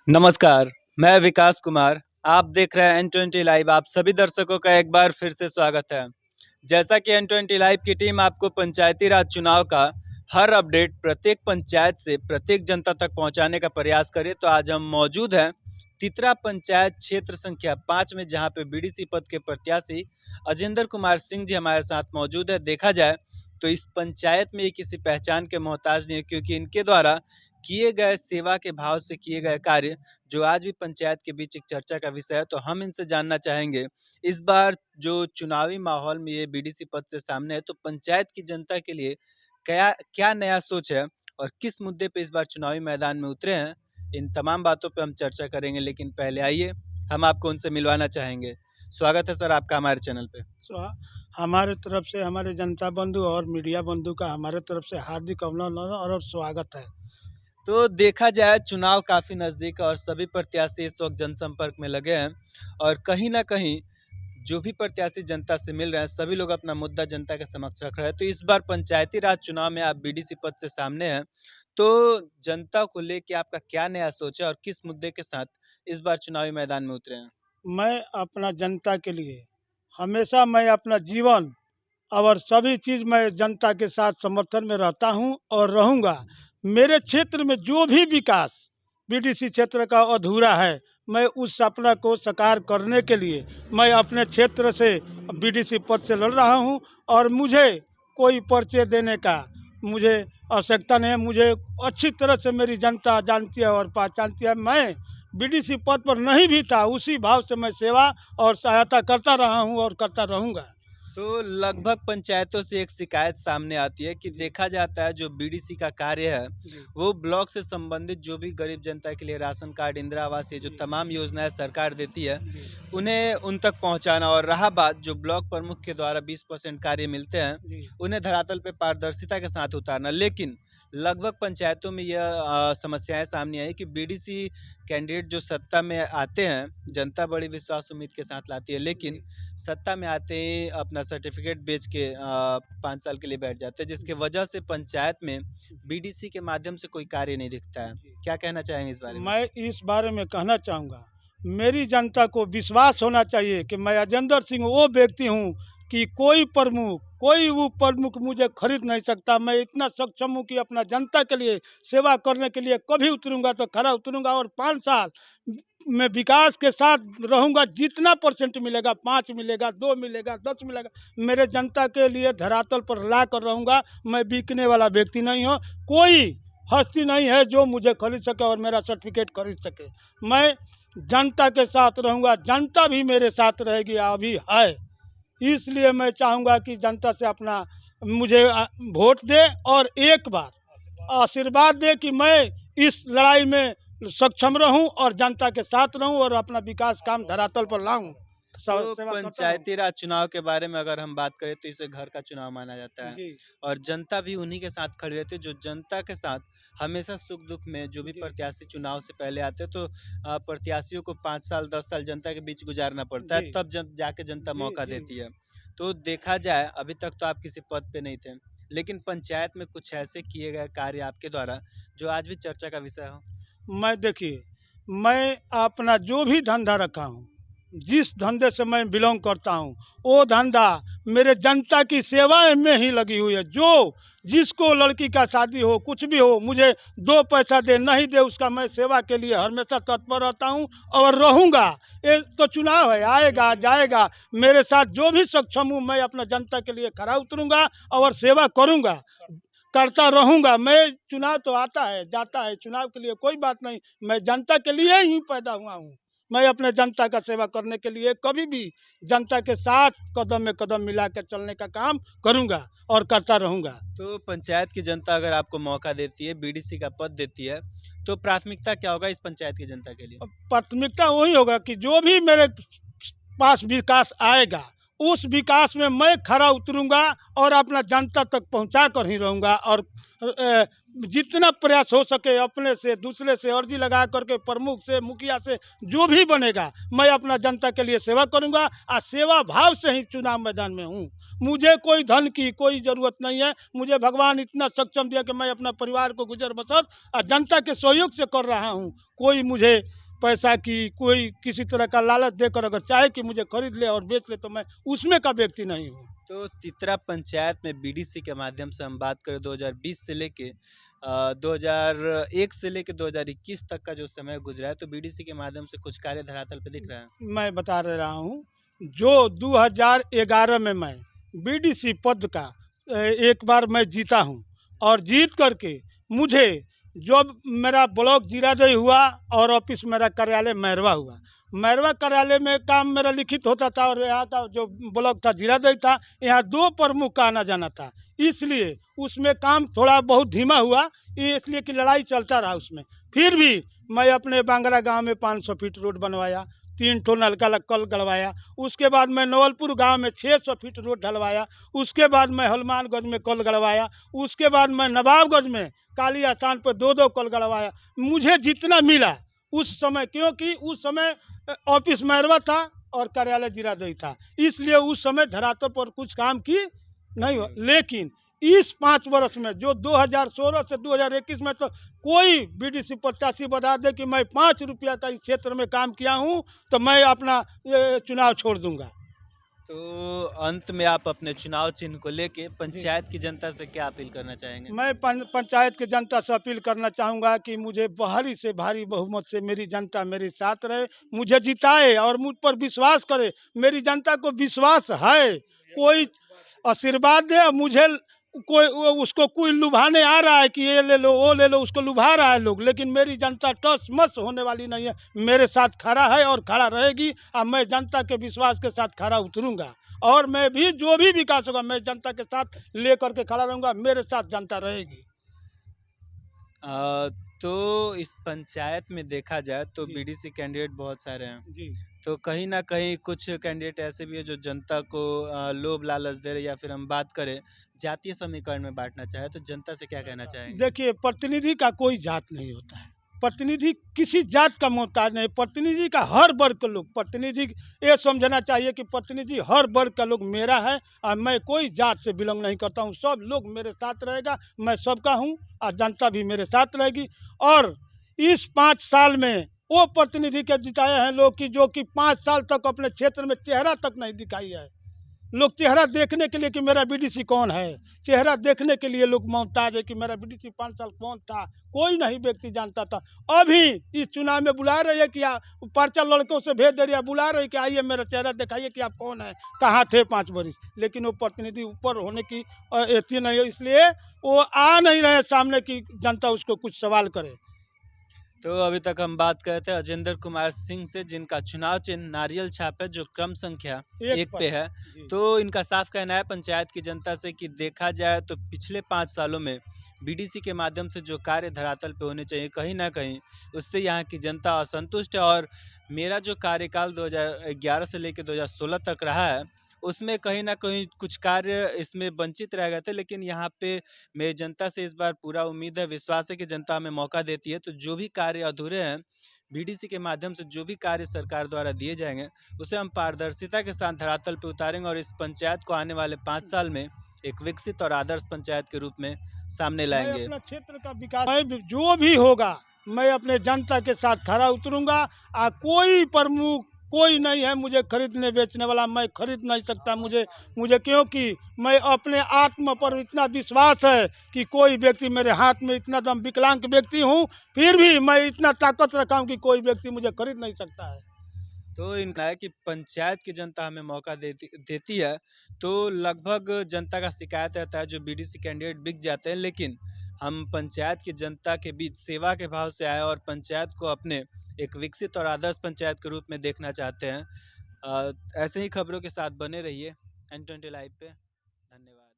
नमस्कार, मैं विकास कुमार। आप देख रहे हैं N20 लाइव। आप सभी दर्शकों का एक बार फिर से स्वागत है। जैसा कि N20 लाइव की टीम आपको पंचायती राज चुनाव का हर अपडेट प्रत्येक पंचायत से प्रत्येक जनता तक पहुंचाने का प्रयास करे, तो आज हम मौजूद हैं तितरा पंचायत क्षेत्र संख्या 5 में, जहां पे बीडीसी पद के प्रत्याशी अजेंद्र कुमार सिंह जी हमारे साथ मौजूद है। देखा जाए तो इस पंचायत में ये किसी पहचान के मोहताज नहीं है, क्योंकि इनके द्वारा किए गए सेवा के भाव से किए गए कार्य जो आज भी पंचायत के बीच एक चर्चा का विषय है। तो हम इनसे जानना चाहेंगे, इस बार जो चुनावी माहौल में ये बीडीसी पद से सामने है, तो पंचायत की जनता के लिए क्या क्या नया सोच है और किस मुद्दे पे इस बार चुनावी मैदान में उतरे हैं। इन तमाम बातों पे हम चर्चा करेंगे, लेकिन पहले आइए हम आपको उनसे मिलवाना चाहेंगे। स्वागत है सर आपका हमारे चैनल पे। स्वा- हमारे तरफ से हमारे जनता बंधु और मीडिया बंधु का हमारे तरफ से हार्दिक अभिनंदन और स्वागत है। तो देखा जाए चुनाव काफ़ी नज़दीक है और सभी प्रत्याशी इस वक्त जनसंपर्क में लगे हैं, और कहीं ना कहीं जो भी प्रत्याशी जनता से मिल रहे हैं, सभी लोग अपना मुद्दा जनता के समक्ष रख रहे हैं। तो इस बार पंचायती राज चुनाव में आप बीडीसी पद से सामने हैं, तो जनता को लेके आपका क्या नया सोच है और किस मुद्दे के साथ इस बार चुनावी मैदान में उतरे हैं? मैं अपना जनता के लिए हमेशा मैं अपना जीवन और सभी चीज़ मैं जनता के साथ समर्थन में रहता हूं और रहूंगा। मेरे क्षेत्र में जो भी विकास बीडीसी क्षेत्र का अधूरा है, मैं उस सपना को साकार करने के लिए मैं अपने क्षेत्र से बीडीसी पद से लड़ रहा हूं। और मुझे कोई परिचय देने का मुझे आवश्यकता नहीं है। मुझे अच्छी तरह से मेरी जनता जानती है और पहचानती है। मैं बीडीसी पद पर नहीं भी था, उसी भाव से मैं सेवा और सहायता करता रहा हूं और करता रहूंगा। तो लगभग पंचायतों से एक शिकायत सामने आती है कि देखा जाता है जो बीडीसी का कार्य है, वो ब्लॉक से संबंधित जो भी गरीब जनता के लिए राशन कार्ड, इंदिरा आवास, ये जो तमाम योजनाएं सरकार देती है, उन्हें उन तक पहुंचाना, और रहा बात जो ब्लॉक प्रमुख के द्वारा 20% कार्य मिलते हैं, उन्हें धरातल पे पारदर्शिता के साथ उतारना। लेकिन लगभग पंचायतों में यह समस्याएं सामने आई कि बीडीसी कैंडिडेट जो सत्ता में आते हैं, जनता बड़ी विश्वास उम्मीद के साथ लाती है, लेकिन सत्ता में आते ही अपना सर्टिफिकेट बेच के 5 साल के लिए बैठ जाते हैं, जिसकी वजह से पंचायत में बीडीसी के माध्यम से कोई कार्य नहीं दिखता है। क्या कहना चाहेंगे इस बारे में? मैं इस बारे में कहना चाहूँगा, मेरी जनता को विश्वास होना चाहिए कि मैं अजेंद्र सिंह वो व्यक्ति हूँ कि कोई वो प्रमुख मुझे खरीद नहीं सकता। मैं इतना सक्षम हूँ कि अपना जनता के लिए सेवा करने के लिए कभी उतरूंगा तो खरा उतरूंगा, और 5 साल में विकास के साथ रहूंगा। जितना परसेंट मिलेगा, 5 मिलेगा, 2 मिलेगा, 10 मिलेगा, मेरे जनता के लिए धरातल पर ला कर रहूंगा। मैं बिकने वाला व्यक्ति नहीं हूँ। कोई हस्ती नहीं है जो मुझे खरीद सके और मेरा सर्टिफिकेट खरीद सके। मैं जनता के साथ रहूंगा, जनता भी मेरे साथ रहेगी, अभी है। इसलिए मैं चाहूँगा कि जनता से अपना मुझे वोट दे और एक बार आशीर्वाद दे कि मैं इस लड़ाई में सक्षम रहूं और जनता के साथ रहूं और अपना विकास काम धरातल पर लाऊं। तो सेवा करता रहूं। पंचायती राज चुनाव के बारे में अगर हम बात करें, तो इसे घर का चुनाव माना जाता है, जी और जनता भी उन्हीं के साथ खड़ी रहती है जो जनता के साथ हमेशा सुख दुख में, जो भी जी प्रत्याशी चुनाव से पहले आते हैं, तो प्रत्याशियों को 5 साल 10 साल जनता के बीच गुजारना पड़ता है, जी तब जाके जनता जी मौका जी देती है। तो देखा जाए अभी तक तो आप किसी पद पे नहीं थे, लेकिन पंचायत में कुछ ऐसे किए गए कार्य आपके द्वारा जो आज भी चर्चा का विषय हो। मैं देखिए, मैं अपना जो भी धंधा रखा हूँ, जिस धंधे से मैं बिलोंग करता हूँ, वो धंधा मेरे जनता की सेवा में ही लगी हुई है। जो जिसको लड़की का शादी हो, कुछ भी हो, मुझे 2 पैसा दे नहीं दे, उसका मैं सेवा के लिए हमेशा तत्पर रहता हूँ और रहूँगा। ये तो चुनाव है, आएगा जाएगा। मेरे साथ जो भी सक्षम हूँ, मैं अपना जनता के लिए खरा उतरूँगा और सेवा करूँगा, करता रहूँगा। मैं चुनाव तो आता है जाता है, चुनाव के लिए कोई बात नहीं। मैं जनता के लिए ही पैदा हुआ हूँ। मैं अपने जनता का सेवा करने के लिए कभी भी जनता के साथ कदम में कदम मिला के चलने का काम करूँगा और करता रहूँगा। तो पंचायत की जनता अगर आपको मौका देती है, बीडीसी का पद देती है, तो प्राथमिकता क्या होगा इस पंचायत की जनता के लिए? अब प्राथमिकता वही होगा कि जो भी मेरे पास विकास आएगा, उस विकास में मैं खरा उतरूंगा और अपना जनता तक पहुंचा कर ही रहूंगा। और जितना प्रयास हो सके अपने से, दूसरे से अर्जी लगा करके, प्रमुख से, मुखिया से, जो भी बनेगा, मैं अपना जनता के लिए सेवा करूंगा। और सेवा भाव से ही चुनाव मैदान में हूँ। मुझे कोई धन की कोई ज़रूरत नहीं है। मुझे भगवान इतना सक्षम दिया कि मैं अपना परिवार को गुजर बसर जनता के सहयोग से कर रहा हूँ। कोई मुझे पैसा की, कोई किसी तरह का लालच देकर अगर चाहे कि मुझे खरीद ले और बेच ले, तो मैं उसमें का व्यक्ति नहीं हूँ। तो तितरा पंचायत में बीडीसी के माध्यम से हम बात करें 2020 से लेके 2001 से लेके 2021 तक का जो समय गुजरा है, तो बीडीसी के माध्यम से कुछ कार्य धरातल पे दिख रहा है। मैं बता दे रहा हूँ, जो 2011 में मैं बीडीसी पद का एक बार मैं जीता हूँ और जीत करके मुझे जब मेरा ब्लॉक जीरादेई हुआ और ऑफिस मेरा कार्यालय मैरवा हुआ। मैरवा कार्यालय में काम मेरा लिखित होता था और यहाँ का जो ब्लॉक था जीरादेई था, यहाँ 2 प्रमुख का आना जाना था। इसलिए उसमें काम थोड़ा बहुत धीमा हुआ, इसलिए कि लड़ाई चलता रहा उसमें। फिर भी मैं अपने बांगरा गांव में 500 फीट रोड बनवाया, 3 ठो नलका कल गड़वाया। उसके बाद मैं नवलपुर गांव में 600 फीट रोड ढलवाया। उसके बाद मैं हनुमानगंज में कल गड़वाया। उसके बाद मैं नवाबगंज में काली स्थान पर 2-2 कल गड़वाया। मुझे जितना मिला उस समय, क्योंकि उस समय ऑफिस मैरवा था और कार्यालय जीरादेई था, इसलिए उस समय धरातल पर कुछ काम की नहीं हो। लेकिन इस 5 वर्ष में जो 2016 से 2021 में, तो कोई बीडीसी प्रत्याशी बता दे कि मैं 5 रुपया का इस क्षेत्र में काम किया हूँ, तो मैं अपना चुनाव छोड़ दूंगा। तो अंत में आप अपने चुनाव चिन्ह को लेके पंचायत की जनता से क्या अपील करना चाहेंगे? मैं पंचायत की जनता से अपील करना चाहूँगा कि मुझे भारी से भारी बहुमत से मेरी जनता मेरे साथ रहे, मुझे जिताए और मुझ पर विश्वास करे। मेरी जनता को विश्वास है, कोई आशीर्वाद दे और मुझे कोई उसको कोई लुभाने आ रहा है कि ये ले लो वो ले लो, उसको लुभा रहा है लोग, लेकिन मेरी जनता टस मस होने वाली नहीं है। मेरे साथ खड़ा है और खड़ा रहेगी और मैं जनता के विश्वास के साथ खड़ा उतरूंगा और मैं भी जो भी विकास होगा मैं जनता के साथ लेकर के खड़ा रहूंगा। मेरे साथ जनता रहेगी। अ, तो इस पंचायत में देखा जाए तो जी। बीडीसी कैंडिडेट बहुत सारे हैं। जी तो कहीं न कहीं कुछ कैंडिडेट ऐसे भी हैं जो जनता को लोभ लालच दे रहे, या फिर हम बात करें जातीय समीकरण में बाँटना चाहें, तो जनता से क्या कहना चाहेंगे? देखिए, प्रतिनिधि का कोई जात नहीं होता है। प्रतिनिधि किसी जात का मोहताज नहीं, प्रतिनिधि का हर वर्ग के लोग, प्रतिनिधि ये समझना चाहिए कि प्रतिनिधि हर वर्ग का लोग मेरा है और मैं कोई जात से बिलोंग नहीं करता हूँ। सब लोग मेरे साथ रहेगा, मैं सबका हूँ और जनता भी मेरे साथ रहेगी। और इस 5 साल में वो प्रतिनिधि के जिताए हैं लोग की जो कि 5 साल तक अपने क्षेत्र में चेहरा तक नहीं दिखाई है। लोग चेहरा देखने के लिए कि मेरा बीडीसी कौन है, चेहरा देखने के लिए लोग मोहताज है कि मेरा बीडीसी 5 साल कौन था, कोई नहीं व्यक्ति जानता था। अभी इस चुनाव में बुला रही है कि पर्चा लड़कों से भेज दे रही है, बुला रही है कि आइए मेरा चेहरा दिखाइए कि आप कौन है, कहाँ थे 5 वर्ष। लेकिन वो प्रतिनिधि ऊपर होने की एथी नहीं है, इसलिए वो आ नहीं रहे सामने की जनता उसको कुछ सवाल करे। तो अभी तक हम बात कर रहे थे अजेंद्र कुमार सिंह से, जिनका चुनाव चिन्ह नारियल छाप है, जो क्रम संख्या 1 पर पे है। जी। तो इनका साफ कहना है पंचायत की जनता से कि देखा जाए तो पिछले 5 सालों में बीडीसी के माध्यम से जो कार्य धरातल पे होने चाहिए, कहीं न कहीं उससे यहाँ की जनता असंतुष्ट है। और मेरा जो कार्यकाल 2011 से लेके 2016 तक रहा है, उसमें कहीं न कहीं कुछ कार्य इसमें वंचित रह गए थे, लेकिन यहाँ पे मेरी जनता से इस बार पूरा उम्मीद है, विश्वास है कि जनता हमें मौका देती है। तो जो भी कार्य अधूरे हैं, बीडीसी के माध्यम से जो भी कार्य सरकार द्वारा दिए जाएँगे, उसे हम पारदर्शिता के साथ धरातल पे उतारेंगे और इस पंचायत को आने वाले 5 साल में एक विकसित और आदर्श पंचायत के रूप में सामने मैं लाएँगे। अपना क्षेत्र का विकास, जो भी होगा मैं अपने जनता के साथ खड़ा उतरूंगा। कोई प्रमुख कोई नहीं है मुझे खरीदने बेचने वाला, मैं खरीद नहीं सकता। मुझे मुझे क्योंकि मैं अपने आत्म पर इतना विश्वास है कि कोई व्यक्ति मेरे हाथ में, इतना दम विकलांग व्यक्ति हूँ फिर भी मैं इतना ताकत रखा हूँ कि कोई व्यक्ति मुझे खरीद नहीं सकता है। तो इनका है कि पंचायत की जनता हमें मौका देती देती है, तो लगभग जनता का शिकायत रहता है जो बीडीसी कैंडिडेट बिक जाते हैं, लेकिन हम पंचायत की जनता के बीच सेवा के भाव से आए और पंचायत को अपने एक विकसित और आदर्श पंचायत के रूप में देखना चाहते हैं। ऐसे ही खबरों के साथ बने रहिए N20 लाइव पे। धन्यवाद।